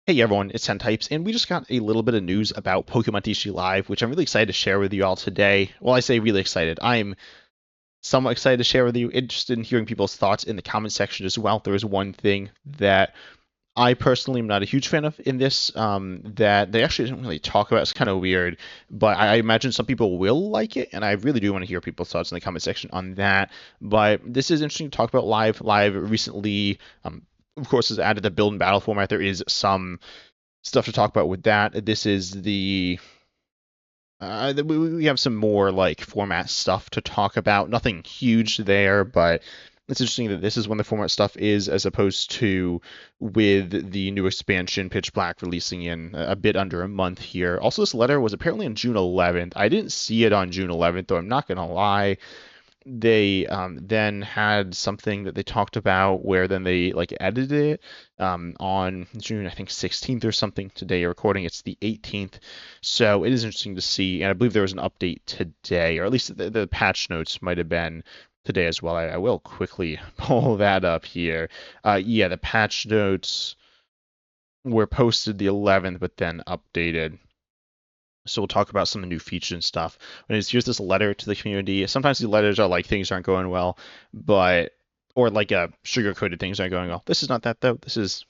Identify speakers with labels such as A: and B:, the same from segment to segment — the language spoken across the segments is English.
A: Hey everyone, it's Ten Types, and we just got a little bit of news about Pokemon TCG Live, which I'm really excited to share with you all today. Well, I say really excited. I'm somewhat excited to share with you, interested in hearing people's thoughts in the comment section as well. There is one thing that I personally am not a huge fan of in this, that they actually didn't really talk about. It's kind of weird, but I imagine some people will like it, and I really do want to hear people's thoughts in the comment section on that. But this is interesting to talk about live. Live recently, of course, has added the build and battle format. There is some stuff to talk about with that. This is the we have some more like format stuff to talk about. Nothing huge there, but it's interesting that this is when the format stuff is, as opposed to with the new expansion, Pitch Black, releasing in a bit under a month here. Also, this letter was apparently on June 11th. I didn't see it on June 11th, though I'm not gonna lie. They then had something that they talked about where then they like edited it on June, I think 16th or something. Today recording, it's the 18th. So it is interesting to see, and I believe there was an update today, or at least the patch notes might have been today as well. I will quickly pull that up here. Yeah, the patch notes were posted the 11th, but then updated. So we'll talk about some of the new features and stuff. Here's this letter to the community. Sometimes these letters are like things aren't going well, but or like sugar-coated things aren't going well. This is not that though. This is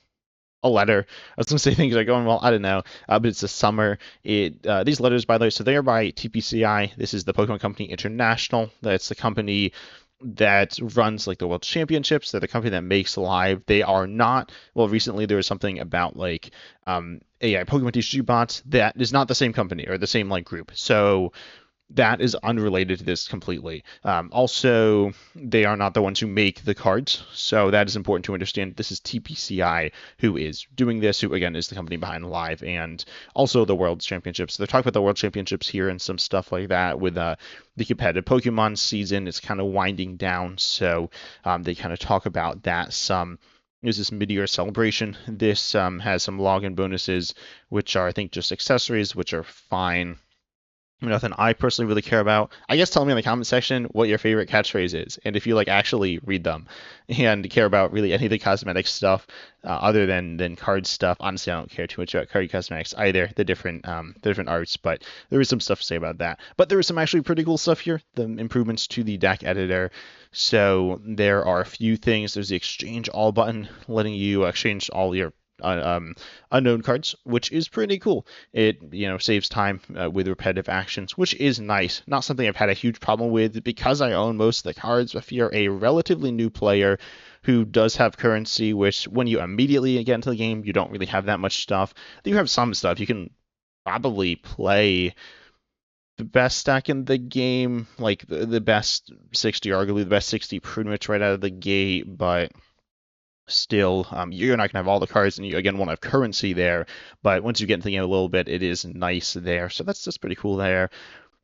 A: a letter. I was gonna say things are going well. I don't know, but it's a summer. These letters, by the way, so they are by TPCI. This is the Pokemon Company International. That's the company that runs like the World Championships. They're the company that makes Live. They are not. Well, recently there was something about like AI Pokemon TCG bots. That is not the same company or the same like group. So that is unrelated to this completely. Also, they are not the ones who make the cards, so that is important to understand. This is TPCI who is doing this, who again is the company behind Live and also the World Championships. They're talking about the World Championships here and some stuff like that with the competitive Pokemon season. It's kind of winding down, so they kind of talk about that some. Is this mid-year celebration? This has some login bonuses, which are I think just accessories, which are fine. Nothing I personally really care about. I guess tell me in the comment section what your favorite catchphrase is, and if you like actually read them and care about really any of the cosmetic stuff other than card stuff. Honestly, I don't care too much about card cosmetics either. The different arts, but there is some stuff to say about that. But there is some actually pretty cool stuff here. The improvements to the deck editor. So there are a few things. There's the exchange all button, letting you exchange all your unknown cards, which is pretty cool. It saves time with repetitive actions, which is nice. Not something I've had a huge problem with because I own most of the cards. If you're a relatively new player who does have currency, which when you immediately get into the game, you don't really have that much stuff. You have some stuff. You can probably play the best stack in the game, like the best 60, arguably the best 60 pretty much right out of the gate, but still, you're not going to have all the cards, and you again won't have currency there. But once you get into the game a little bit, it is nice there. So that's just pretty cool there.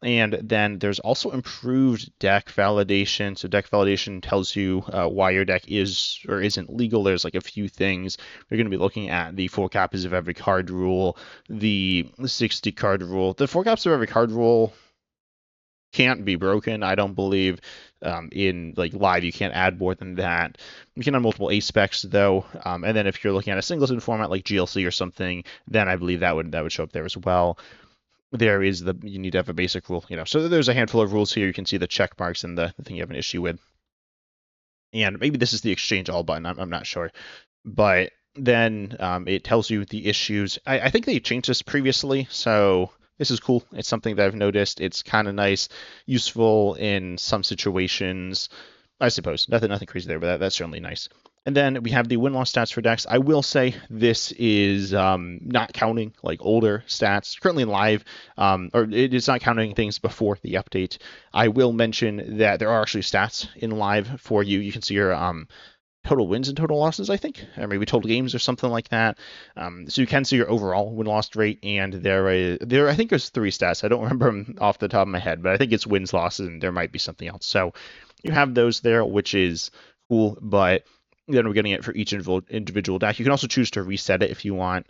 A: And then there's also improved deck validation. So deck validation tells you why your deck is or isn't legal. There's like a few things. You're going to be looking at the 4 copies of every card rule, the 60 card rule. The 4 copies of every card rule can't be broken. I don't believe in like live you can't add more than that. You can have multiple ace specs though, and then if you're looking at a singleton format like GLC or something, then I believe that would show up there as well. There is you need to have a basic rule, So there's a handful of rules here. You can see the check marks and the thing you have an issue with. And maybe this is the exchange all button. I'm not sure, but then it tells you the issues. I think they changed this previously, so this is cool. It's something that I've noticed. It's kind of nice, useful in some situations, I suppose. Nothing crazy there, but that's certainly nice. And then we have the win-loss stats for decks. I will say this is not counting like older stats currently in live, or it is not counting things before the update. I will mention that there are actually stats in live for you. You can see your total wins and total losses, I think, or maybe total games or something like that. So you can see your overall win-loss rate, and there I think there's 3 stats. I don't remember them off the top of my head, but I think it's wins, losses, and there might be something else. So you have those there, which is cool, but then we're getting it for each individual deck. You can also choose to reset it if you want,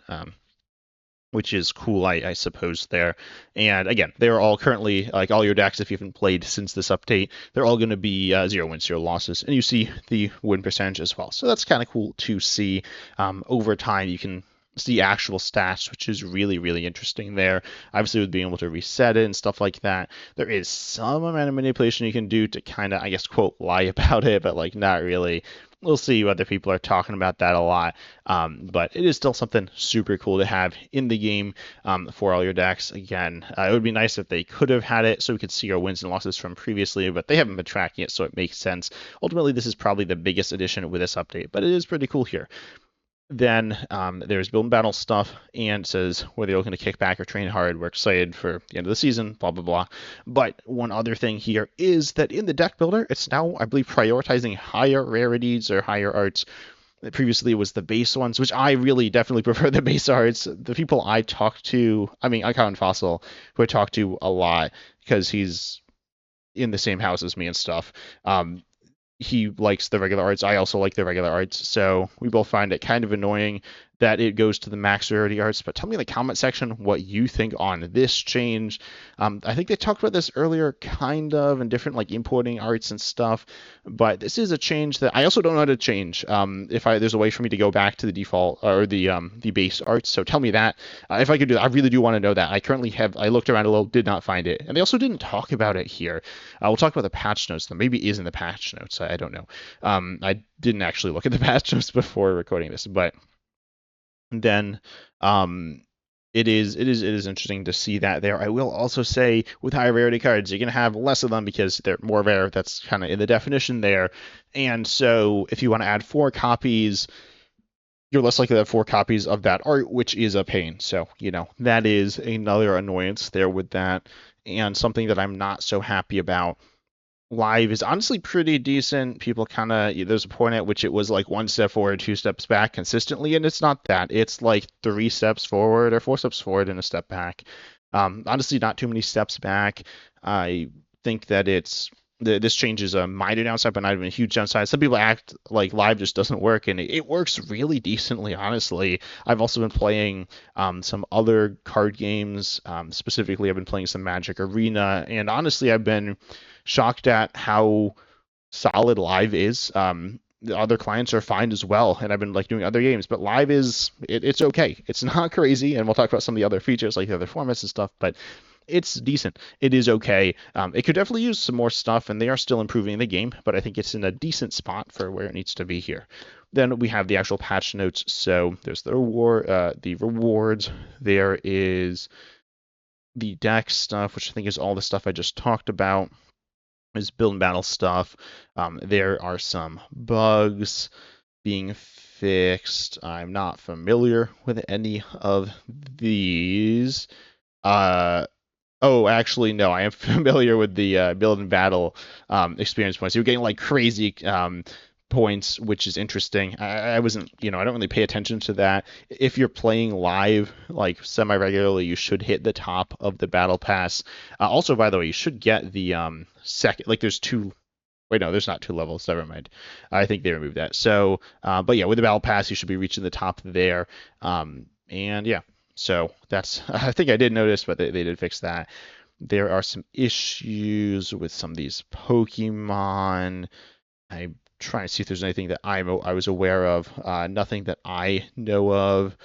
A: which is cool, I suppose, there. And again, they're all currently, like all your decks, if you haven't played since this update, they're all going to be 0 wins, 0 losses. And you see the win percentage as well. So that's kind of cool to see. Over time, you can see actual stats, which is really, really interesting there. Obviously, with being able to reset it and stuff like that, there is some amount of manipulation you can do to kind of, I guess, quote, lie about it, but like not really. We'll see whether people are talking about that a lot. But it is still something super cool to have in the game for all your decks. Again, it would be nice if they could have had it so we could see our wins and losses from previously, but they haven't been tracking it, so it makes sense. Ultimately, this is probably the biggest addition with this update, but it is pretty cool here. Then there's build and battle stuff, and it says whether you're looking to kick back or train hard, we're excited for the end of the season, blah, blah, blah. But one other thing here is that in the deck builder, it's now, I believe, prioritizing higher rarities or higher arts. Previously, it was the base ones, which I really definitely prefer the base arts. The people I talk to, I mean, Icon Fossil, who I talk to a lot because he's in the same house as me and stuff. He likes the regular arts. I also like the regular arts. So we both find it kind of annoying that it goes to the max rarity arts. But tell me in the comment section what you think on this change. I think they talked about this earlier, kind of, and different like importing arts and stuff. But this is a change that I also don't know how to change. If there's a way for me to go back to the default or the base arts. So tell me that if I could do that. I really do want to know that. I looked around a little, did not find it, and they also didn't talk about it here. We'll talk about the patch notes. That maybe is in the patch notes. I don't know. I didn't actually look at the patch notes before recording this, but then it is interesting to see that there. I will also say with high rarity cards, you're gonna have less of them because they're more rare. That's kind of in the definition there. And so if you want to add 4 copies, you're less likely to have 4 copies of that art, which is a pain. So, that is another annoyance there with that. And something that I'm not so happy about. Live is honestly pretty decent. People kind of, there's a point at which it was like 1 step forward, 2 steps back consistently, and it's not that. It's like 3 steps forward or 4 steps forward and a step back. Honestly, not too many steps back. I think that this change is a minor downside, but not even a huge downside. Some people act like live just doesn't work, and it works really decently, honestly. I've also been playing some other card games. Specifically, I've been playing some Magic Arena, and honestly, I've been shocked at how solid live is. The other clients are fine as well, and I've been like doing other games, but live it's okay. It's not crazy, and we'll talk about some of the other features like the other formats and stuff, but it's decent. It is okay. It could definitely use some more stuff, and they are still improving the game, but I think it's in a decent spot for where it needs to be here. Then we have the actual patch notes. So there's the rewards. There is the deck stuff, which I think is all the stuff I just talked about. Is build and battle stuff. There are some bugs being fixed. I'm not familiar with any of these. Oh, actually, no. I am familiar with the build and battle experience points. You're getting like crazy points, which is interesting. I wasn't, I don't really pay attention to that. If you're playing live, like semi-regularly, you should hit the top of the battle pass. Also, by the way, you should get the second, like there's two. Wait, no, there's not 2 levels. Never mind. I think they removed that. So, but yeah, with the battle pass, you should be reaching the top there. And yeah, so that's, I think I did notice, but they did fix that. There are some issues with some of these Pokemon. I'm trying to see if there's anything that I was aware of. Nothing that I know of.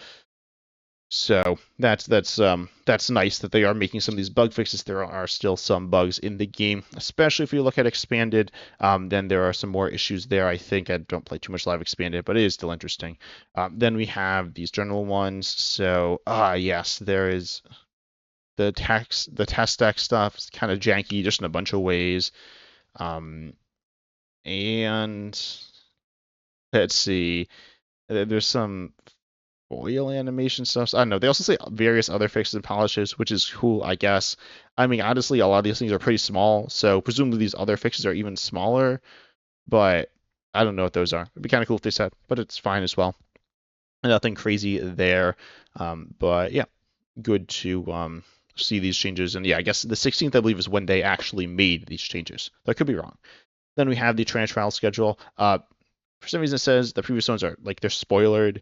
A: So that's nice that they are making some of these bug fixes. There are still some bugs in the game, especially if you look at expanded. Then there are some more issues there. I think I don't play too much live expanded, but it is still interesting. Then we have these general ones. So yes, there is the test deck stuff. It's kind of janky, just in a bunch of ways. And let's see, there's some foil animation stuff. I don't know. They also say various other fixes and polishes, which is cool, I guess. I mean, honestly, a lot of these things are pretty small, so presumably these other fixes are even smaller, but I don't know what those are. It'd be kind of cool if they said, but it's fine as well. Nothing crazy there. But yeah, good to see these changes. And yeah, I guess the 16th, I believe, is when they actually made these changes. I could be wrong. Then we have the trans trial schedule. For some reason, it says the previous ones are like they're spoilered.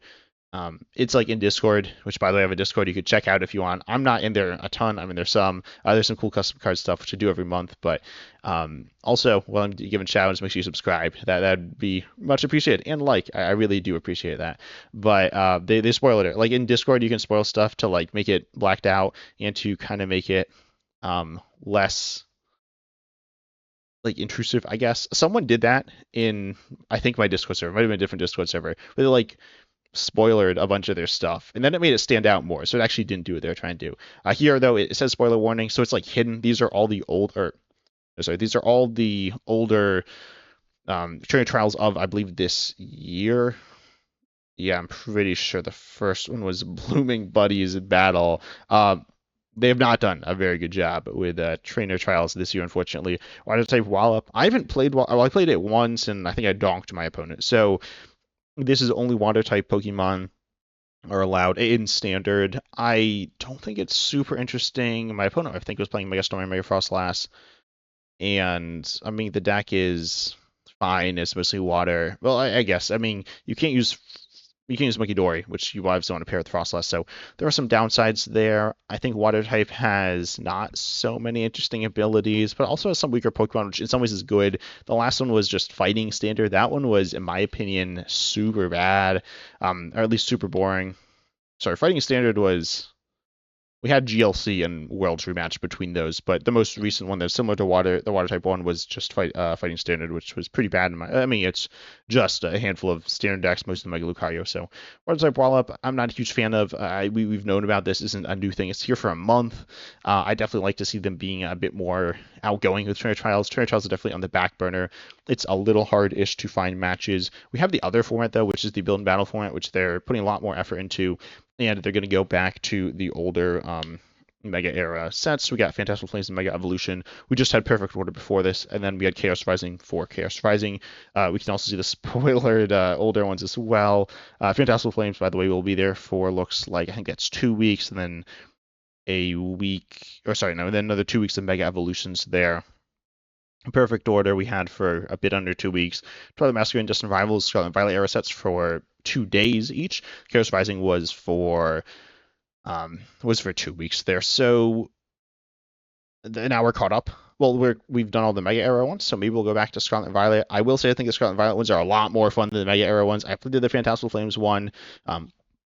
A: It's like in Discord, which by the way, I have a Discord you could check out if you want. I'm not in there a ton. I'm in there some. There's some cool custom card stuff which I do every month. But also, while I'm giving shout outs, make sure you subscribe. That'd be much appreciated. And like, I really do appreciate that. But they spoil it. Like in Discord, you can spoil stuff to like make it blacked out and to kind of make it less like intrusive, I guess. Someone did that in I think my Discord server. It might have been a different Discord server. But they like spoilered a bunch of their stuff, and then it made it stand out more. So it actually didn't do what they were trying to do. Here though, it says spoiler warning, so it's like hidden. These are all the old, or sorry, these are all the older training trials of I believe this year. Yeah, I'm pretty sure the first one was Blooming Buddies Battle. They have not done a very good job with trainer trials this year, unfortunately. Water type Wallop. I haven't played. Well, I played it once, and I think I donked my opponent. So this is only water type Pokemon are allowed in standard. I don't think it's super interesting. My opponent, I think, was playing Mega Storm and Mega Frost last, and I mean the deck is fine. It's mostly water. Well, I guess. I mean, you can use Monkey Dory, which you obviously want to pair with Frostlass. So there are some downsides there. I think Water type has not so many interesting abilities, but also has some weaker Pokemon, which in some ways is good. The last one was just fighting standard. That one was, in my opinion, super bad, or at least super boring. Sorry, fighting standard was we had GLC and Worlds rematch between those, but the most recent one that's similar to the water type one was just fighting standard, which was pretty bad. I mean, it's just a handful of standard decks, most of the Mega Lucario. So water type Wallop, I'm not a huge fan of. We've known about this. Isn't a new thing. It's here for a month. I definitely like to see them being a bit more outgoing with trainer trials. Trainer trials are definitely on the back burner. It's a little hard-ish to find matches. We have the other format though, which is the build and battle format, which they're putting a lot more effort into. And they're going to go back to the older Mega Era sets. We got Fantastical Flames and Mega Evolution. We just had Perfect Order before this, and then we had Chaos Rising for Chaos Rising. We can also see the spoilered older ones as well. Fantastical Flames, by the way, will be there for looks like I think that's 2 weeks, and then a week, or sorry, no, then another 2 weeks of Mega Evolutions there. Perfect Order we had for a bit under 2 weeks. Twilight Masquerade and Distant Rivals, Scarlet and Violet era sets for 2 days each. Chaos Rising was for 2 weeks there. So now we're caught up. Well, we've done all the Mega Era ones, so maybe we'll go back to Scarlet and Violet. I will say I think the Scarlet and Violet ones are a lot more fun than the Mega Era ones. I did the Fantastical Flames one.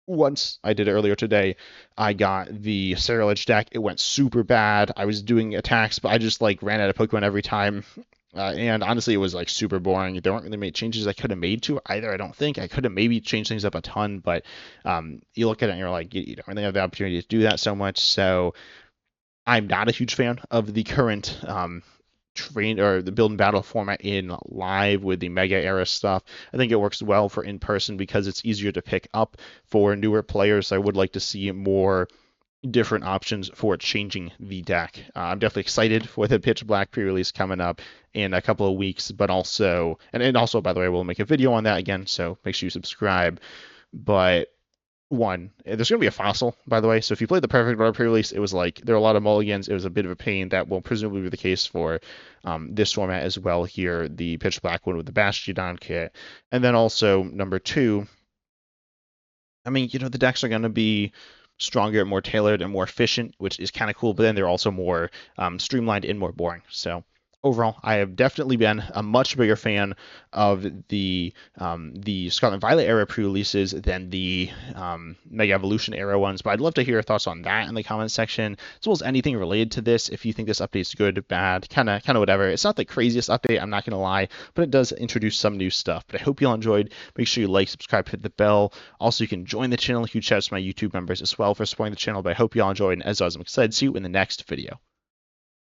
A: Once I did it earlier today, I got the Serial Edge deck. It went super bad. I was doing attacks, but I just like ran out of Pokemon every time. And honestly, it was like super boring. There weren't really many changes I could have made to it either. I don't think I could have maybe changed things up a ton, but you look at it and you're like, you don't really have the opportunity to do that so much. So I'm not a huge fan of the current train or the build and battle format in live with the Mega Era stuff. I think it works well for in person because it's easier to pick up for newer players. I would like to see more different options for changing the deck. I'm definitely excited for the Pitch Black pre-release coming up in a couple of weeks, but also, and also, by the way, we'll make a video on that again, so make sure you subscribe. But one, there's going to be a fossil, by the way. So if you played the Perfect Order pre-release, it was like there are a lot of mulligans. It was a bit of a pain. That will presumably be the case for this format as well here, the Pitch Black one with the Bastiodon kit. And then also, number two, I mean, the decks are going to be stronger, more tailored, and more efficient, which is kind of cool, but then they're also more streamlined and more boring. So overall, I have definitely been a much bigger fan of the Scarlet and Violet era pre-releases than the Mega Evolution era ones. But I'd love to hear your thoughts on that in the comments section, as well as anything related to this. If you think this update's good, bad, kind of whatever. It's not the craziest update, I'm not gonna lie, but it does introduce some new stuff. But I hope you all enjoyed. Make sure you like, subscribe, hit the bell. Also, you can join the channel. Huge shout out to my YouTube members as well for supporting the channel. But I hope you all enjoyed, and as always, I'm excited to see you in the next video.